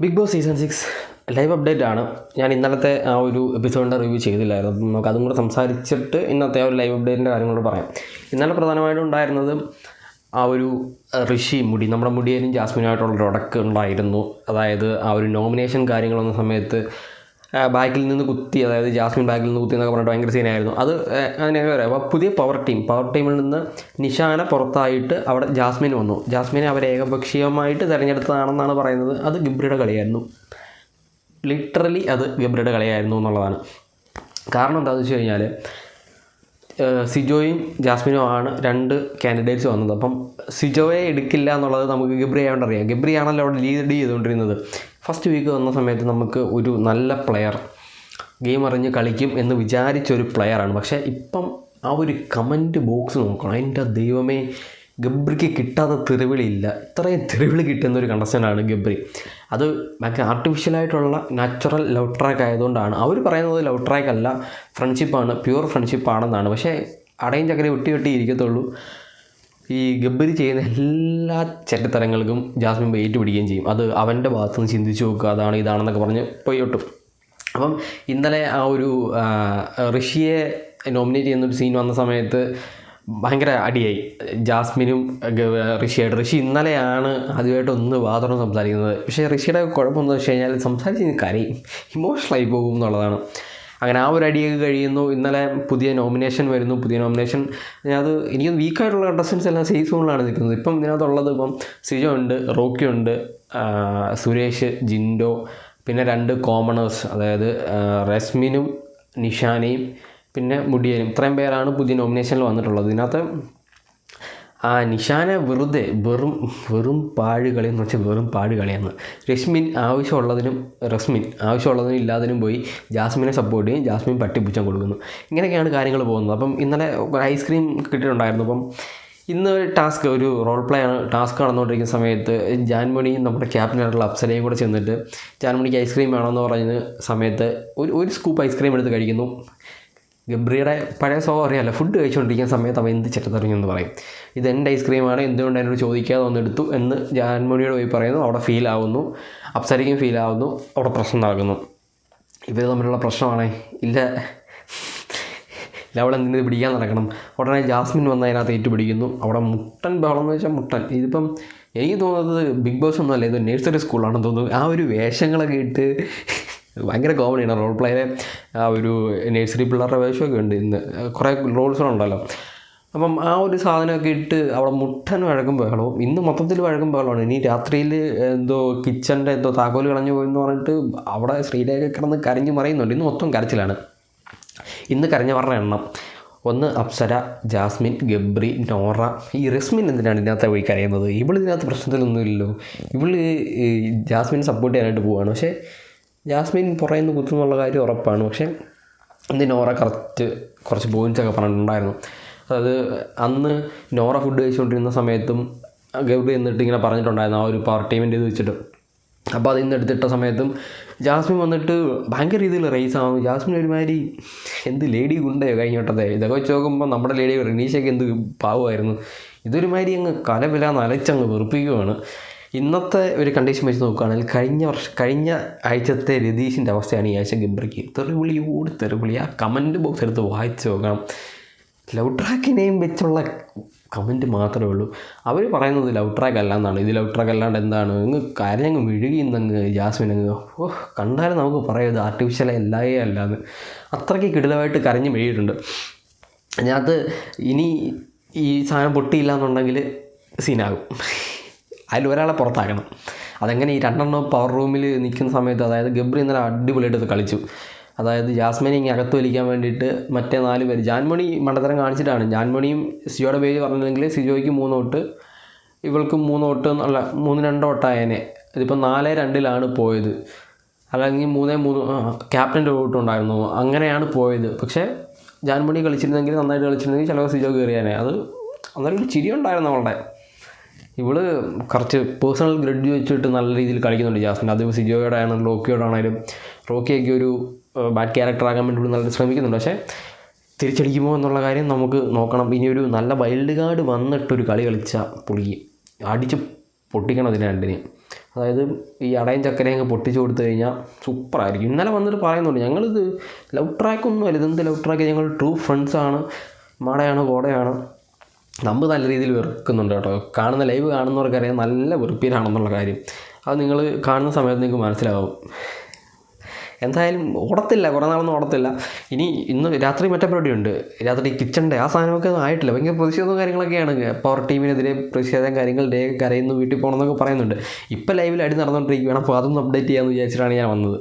Big Boss season 6 live update ആണ്. ഞാൻ ഇന്നലത്തെ ആ ഒരു എപ്പിസോഡിൻ്റെ റിവ്യൂ ചെയ്തില്ലായിരുന്നു. അപ്പം നമുക്ക് അതും കൂടെ സംസാരിച്ചിട്ട് ഇന്നത്തെ ആ ഒരു ലൈവ് അപ്ഡേറ്റിൻ്റെ കാര്യങ്ങളോട് പറയാം. ഇന്നലെ പ്രധാനമായിട്ടും ഉണ്ടായിരുന്നത് ആ ഒരു ഋഷി നമ്മുടെ മുടിയനും ജാസ്മിനുമായിട്ടുള്ളൊരു ഉടക്ക് ഉണ്ടായിരുന്നു. അതായത് ആ ഒരു നോമിനേഷൻ കാര്യങ്ങളൊന്ന സമയത്ത് ബാക്കിൽ നിന്ന് കുത്തി, അതായത് ജാസ്മിൻ ബാക്കിൽ നിന്ന് കുത്തി എന്നൊക്കെ പറഞ്ഞിട്ട് ഭയങ്കര സീനായിരുന്നു. അത് അങ്ങനെയൊക്കെ പറയാം. അപ്പോൾ പുതിയ പവർ ടീമിൽ നിന്ന് നിഷാന പുറത്തായിട്ട് അവിടെ ജാസ്മിൻ വന്നു. ജാസ്മിനെ അവർ ഏകപക്ഷീയമായിട്ട് തിരഞ്ഞെടുത്തതാണെന്നാണ് പറയുന്നത്. അത് ഗബ്രിയുടെ കളിയായിരുന്നു. ലിറ്ററലി അത് ഗബ്രിയുടെ കളിയായിരുന്നു എന്നുള്ളതാണ്. കാരണം എന്താണെന്ന് വെച്ച് കഴിഞ്ഞാൽ സിജോയും ജാസ്മിനും ആണ് രണ്ട് കാൻഡിഡേറ്റ്സ് വന്നത്. അപ്പം സിജോയെ എടുക്കില്ല എന്നുള്ളത് നമുക്ക് ഗബ്രി ആയതുകൊണ്ട് അറിയാം. ഗബ്രി ആണല്ലോ അവിടെ ലീഡ് ചെയ്തുകൊണ്ടിരുന്നത്. ഫസ്റ്റ് വീക്ക് വന്ന സമയത്ത് നമുക്ക് ഒരു നല്ല പ്ലെയർ, ഗെയിം അറിഞ്ഞ് കളിക്കും എന്ന് വിചാരിച്ചൊരു പ്ലെയറാണ്. പക്ഷേ ഇപ്പം ആ ഒരു കമൻറ്റ് ബോക്സ് നോക്കണം. എൻ്റെ ദൈവമേ, ഗബ്രിക്ക് കിട്ടാത്ത തെറിവിളിയില്ല. ഇത്രയും തെറിവിളി കിട്ടുന്ന ഒരു കണ്ടസ്റ്റൻ്റാണ് ഗബ്രി. അത് ഭയങ്കര ആർട്ടിഫിഷ്യലായിട്ടുള്ള നാച്ചുറൽ ലവ് ട്രാക്ക് ആയതുകൊണ്ടാണ്. അവർ പറയുന്നത് ലവ് ട്രാക്ക് അല്ല, ഫ്രണ്ട്ഷിപ്പാണ്, പ്യുവർ ഫ്രണ്ട്ഷിപ്പാണെന്നാണ്. പക്ഷേ അടയും ചക്കരെ വെട്ടി ഇരിക്കത്തുള്ളൂ. ഈ ഗബ്രി ചെയ്യുന്ന എല്ലാ ചെറ്റത്തരങ്ങൾക്കും ജാസ്മിൻ വെയിറ്റ് പിടിക്കുകയും ചെയ്യും. അത് അവൻ്റെ ഭാഗത്തുനിന്ന് ചിന്തിച്ച് നോക്കുക, അതാണ് ഇതാണെന്നൊക്കെ പറഞ്ഞ് പൊയ്യൊട്ടും. അപ്പം ഇന്നലെ ആ ഒരു ഋഷിയെ നോമിനേറ്റ് ചെയ്യുന്നൊരു സീൻ വന്ന സമയത്ത് ഭയങ്കര അടിയായി ജാസ്മിനും ഋഷിയായിട്ട്. ഋഷി ഇന്നലെയാണ് ആദ്യമായിട്ട് ഒന്ന് വാതോളം സംസാരിക്കുന്നത്. പക്ഷേ ഋഷിയുടെ കുഴപ്പമെന്ന് വെച്ച് കഴിഞ്ഞാൽ സംസാരിച്ച് കരയും, ഇമോഷണലായി പോകും എന്നുള്ളതാണ്. അങ്ങനെ ആ ഒരു അടിയൊക്കെ കഴിയുന്നു. ഇന്നലെ പുതിയ നോമിനേഷൻ വരുന്നു. പുതിയ നോമിനേഷൻ അത് എനിക്ക് വീക്കായിട്ടുള്ള കണ്ടസ്റ്റൻസ് എല്ലാം സേഫ് സോണിലാണ് നിൽക്കുന്നത്. ഇപ്പം ഇതിനകത്തുള്ളത് സിജോ ഉണ്ട്, റോക്കി ഉണ്ട്, സുരേഷ്, ജിൻഡോ, പിന്നെ 2 കോമണേഴ്സ്, അതായത് റസ്മിനും നിഷാനയും പിന്നെ മുടിയനും. ഇത്രയും പേരാണ് പുതിയ നോമിനേഷനിൽ വന്നിട്ടുള്ളത്. ഇതിനകത്ത് നിഷാന വെറുതെ വെറും പാഴുകളി എന്ന് വെച്ചാൽ വെറും പാഴുകളിയാണ്. റസ്മിൻ ആവശ്യമുള്ളതിനും ഇല്ലാതിനും പോയി ജാസ്മിനെ സപ്പോർട്ട് ചെയ്യും. ജാസ്മിൻ പട്ടിപ്പുച്ചം കൊടുക്കുന്നു. ഇങ്ങനെയൊക്കെയാണ് കാര്യങ്ങൾ പോകുന്നത്. അപ്പം ഇന്നലെ ഒരു ഐസ്ക്രീം കിട്ടിയിട്ടുണ്ടായിരുന്നു. അപ്പം ഇന്ന് ഒരു റോൾ പ്ലേ ആണ് ടാസ്ക് നടന്നുകൊണ്ടിരിക്കുന്ന സമയത്ത് ജാൻമണിയും നമ്മുടെ ക്യാപ്റ്റനായിട്ടുള്ള അപ്സരയും കൂടെ ചെന്നിട്ട് ജാൻമണിക്ക് ഐസ്ക്രീം വേണമെന്ന് പറഞ്ഞ സമയത്ത് ഒരു സ്കൂപ്പ് ഐസ്ക്രീം എടുത്ത് കഴിക്കുന്നു. ഗബ്രിയുടെ പഴയ സ്വഭാവം അറിയാമല്ലോ, ഫുഡ് കഴിച്ചുകൊണ്ടിരിക്കുന്ന സമയത്ത് അവൻ എന്ത് ചെറ്റത്തറിഞ്ഞെന്ന് പറയും. ഇതെൻ്റെ ഐസ്ക്രീമാണ്, എന്തുകൊണ്ട് എന്നോട് ചോദിക്കാതെ ഒന്നെടുത്തു എന്ന് ജാൻമണിയോട് പോയി പറയുന്നു. അവിടെ ഫീലാവുന്നു, അപ്സരയ്ക്കും ഫീലാവുന്നു, അവിടെ പ്രശ്നം നടക്കുന്നു. ഇവർ തമ്മിലുള്ള പ്രശ്നമാണേ ഇല്ല അവിടെ എന്തിനത് പിടിക്കാൻ നടക്കണം. ഉടനെ ജാസ്മിൻ വന്ന് അതിനകത്ത് ഏറ്റുപിടിക്കുന്നു. അവിടെ മുട്ടൻ ബഹളം എന്ന് വെച്ചാൽ മുട്ടൻ. ഇതിപ്പം എനിക്ക് തോന്നുന്നത് ബിഗ് ബോസ് ഒന്നും അല്ല, ഇത് നഴ്സറി സ്കൂളാണെന്ന് തോന്നുന്നു. ആ ഒരു വേഷങ്ങളൊക്കെ ഇട്ട് ഭയങ്കര കോമഡിയാണ്. റോൾ പ്ലേയിലെ ആ ഒരു നഴ്സറി പിള്ളേരുടെ വേഷമൊക്കെ ഉണ്ട്. ഇന്ന് കുറേ റോൾസുകളുണ്ടല്ലോ. അപ്പം ആ ഒരു സാധനമൊക്കെ ഇട്ട് അവിടെ മുട്ടൻ വഴക്കും ബഹളവും. ഇന്ന് മൊത്തത്തിൽ വഴക്കും ബഹളമാണ്. ഇനി രാത്രിയിൽ എന്തോ കിച്ചൻ്റെ താക്കോല് കളഞ്ഞു പോയെന്ന് പറഞ്ഞിട്ട് അവിടെ ശ്രീരേഖ കിടന്ന് കരഞ്ഞ് മറിയുന്നുണ്ട്. ഇന്ന് മൊത്തം കരച്ചിലാണ്. ഇന്ന് കരഞ്ഞവരുടെ എണ്ണം 1 അപ്സര, ജാസ്മിൻ, ഗബ്രി, നോറ. ഈ റസ്മിൻ എന്തിനാണ് ഇതിനകത്ത് പോയി കരയുന്നത്? ഇതിനകത്ത് പ്രശ്നത്തിലൊന്നുമില്ലല്ലോ. ജാസ്മിനെ സപ്പോർട്ട് ചെയ്യാനായിട്ട് പോവുകയാണ്. പക്ഷേ ജാസ്മിൻ പുറയിൽ നിന്ന് കുത്തുന്നുള്ള കാര്യം ഉറപ്പാണ്. പക്ഷേ ഇന്ന് നോറ കുറച്ച് പോയിൻറ്റ്സൊക്കെ പറഞ്ഞിട്ടുണ്ടായിരുന്നു. അതായത് അന്ന് നോറ ഫുഡ് കഴിച്ചുകൊണ്ടിരുന്ന സമയത്തും ഗബ്രി എന്നിട്ട് ഇങ്ങനെ പറഞ്ഞിട്ടുണ്ടായിരുന്നു ആ ഒരു പവർ ടീമിൻ്റെ ഇത് വെച്ചിട്ട്. അപ്പോൾ അത് ഇന്ന് എടുത്തിട്ട സമയത്തും ജാസ്മിൻ വന്നിട്ട് ഭയങ്കര രീതിയിൽ റേസ് ആകും. ജാസ്മിൻ ഒരുമാതിരി എന്ത് ലേഡി ഗുണ്ടയോ കഴിഞ്ഞ വട്ടത്തെ. ഇതൊക്കെ വെച്ച് നോക്കുമ്പോൾ നമ്മുടെ ലേഡി റിനീഷയൊക്കെ എന്ത് പാവമായിരുന്നു. ഇതൊരുമാതിരി അങ്ങ് കലവിലാന്ന് അലച്ചങ്ങ് വെറുപ്പിക്കുകയാണ്. ഇന്നത്തെ ഒരു കണ്ടീഷൻ വെച്ച് നോക്കുകയാണെങ്കിൽ കഴിഞ്ഞ ആഴ്ചത്തെ രതീഷിൻ്റെ അവസ്ഥയാണ് ഈ ആഴ്ച ഗബ്രിക്ക്. തെറിവിളി. ആ കമൻറ്റ് ബോക്സ് എടുത്ത് വായിച്ച് നോക്കണം. ലവ് ട്രാക്കിനെയും വെച്ചുള്ള കമൻറ്റ് മാത്രമേ ഉള്ളൂ. അവർ പറയുന്നത് ലവ് ട്രാക്ക് അല്ല എന്നാണ്. ഇത് ലവ് ട്രാക്ക് അല്ലാണ്ട് എന്താണ്? കരഞ്ഞങ്ങ് വിഴുകിന്നങ്ങ് ജാസ്മിൻ കണ്ടാലും നമുക്ക് പറയാം ഇത് ആർട്ടിഫിഷ്യൽ അല്ലാന്ന്. അത്രയ്ക്ക് കിടിലമായിട്ട് കരഞ്ഞ് മെഴുകിയിട്ടുണ്ട്. അതിനകത്ത് ഇനി ഈ സാധനം പൊട്ടിയില്ല എന്നുണ്ടെങ്കിൽ സീനാകും. അതിലൊരാളെ പുറത്താക്കണം. അതെങ്ങനെ ഈ 2 പവർ റൂമിൽ നിൽക്കുന്ന സമയത്ത്, അതായത് ഗബ്രി ഇന്നലെ അടിപൊളിയായിട്ട് കളിച്ചു. അതായത് ജാസ്മിനെ ഇങ്ങനെ അകത്ത് വലിക്കാൻ വേണ്ടിയിട്ട് മറ്റേ 4 പേര്, ജാൻമണി മണ്ടത്തരം കാണിച്ചിട്ടാണ്. ജാൻമണിയും സിജോയുടെ പേര് പറഞ്ഞില്ലെങ്കിൽ സിജോയ്ക്ക് 3 വോട്ട്, ഇവൾക്ക് 3 വോട്ട് എന്നല്ല 3-2 വോട്ടായേനെ. ഇതിപ്പോൾ 4-2 പോയത്. അല്ലെങ്കിൽ 3-3 ക്യാപ്റ്റൻ്റെ വോട്ടുണ്ടായിരുന്നു. അങ്ങനെയാണ് പോയത്. പക്ഷേ ജാൻമണി നന്നായിട്ട് കളിച്ചിരുന്നെങ്കിൽ ചിലപ്പോൾ സിജോ കയറിയാനെ. അത് അന്നേരം ഒരു ചിരി ഉണ്ടായിരുന്നു അവളുടെ. ഇവള് കുറച്ച് പേഴ്സണൽ ഗ്രഡ്ജ് വെച്ചിട്ട് നല്ല രീതിയിൽ കളിക്കുന്നുണ്ട് ജാസ്മിൻ. അത് സിജോയോടാണെങ്കിലും റോക്കിയോടാണെങ്കിലും. റോക്കിയൊക്കെ ഒരു ബാഡ് ക്യാരക്ടർ ആകാൻ വേണ്ടി നല്ല ശ്രമിക്കുന്നുണ്ട്. പക്ഷേ തിരിച്ചടിക്കുമോ എന്നുള്ള കാര്യം നമുക്ക് നോക്കണം. ഇനി ഒരു നല്ല വൈൽഡ് കാർഡ് വന്നിട്ടൊരു കളി കളിച്ചാൽ പൊളിക്കും. അടിച്ച് പൊട്ടിക്കണം ഇതിനെ രണ്ടിനെയും. അതായത് ഈ അടയും ചക്കരയും അങ്ങ് പൊട്ടിച്ച് കൊടുത്തു കഴിഞ്ഞാൽ സൂപ്പറായിരിക്കും. ഇന്നലെ വന്നിട്ട് പറയുന്നുണ്ട് ഞങ്ങളിത് ലവ് ട്രാക്കൊന്നുമല്ല, ഇതെന്ത് ലവ് ട്രാക്ക്, ഞങ്ങൾ ട്രൂ ഫ്രണ്ട്സാണ്, മാടയാണ് കോടയാണ്. നമ്മൾ നല്ല രീതിയിൽ വെറുക്കുന്നുണ്ട് കേട്ടോ. കാണുന്ന ലൈവ് കാണുന്നവർക്കറിയാം നല്ല വെറുപ്പീരാണെന്നുള്ള കാര്യം. അത് നിങ്ങൾ കാണുന്ന സമയത്ത് നിങ്ങൾക്ക് മനസ്സിലാവും. എന്തായാലും ഓടത്തില്ല, കുറേ നാളൊന്നും ഓടത്തില്ല. ഇന്ന് രാത്രി മറ്റേ പരിപാടിയുണ്ട്, രാത്രി കിച്ചണിൻ്റെ ആ സാധനമൊക്കെ ആയിട്ടില്ല. ഭയങ്കര പ്രതിഷേധവും കാര്യങ്ങളൊക്കെയാണ്. പവർ ടീമിനെതിരെ പ്രതിഷേധം കാര്യങ്ങൾ, ഡേ കരയുന്നു, വീട്ടിൽ പോകണമെന്നൊക്കെ പറയുന്നുണ്ട്. ഇപ്പം ലൈവിൽ അടി നടന്നുകൊണ്ടിരിക്കുകയാണ്. അപ്പോൾ അതൊന്ന് അപ്ഡേറ്റ് ചെയ്യാമെന്ന് വിചാരിച്ചിട്ടാണ് ഞാൻ വന്നത്.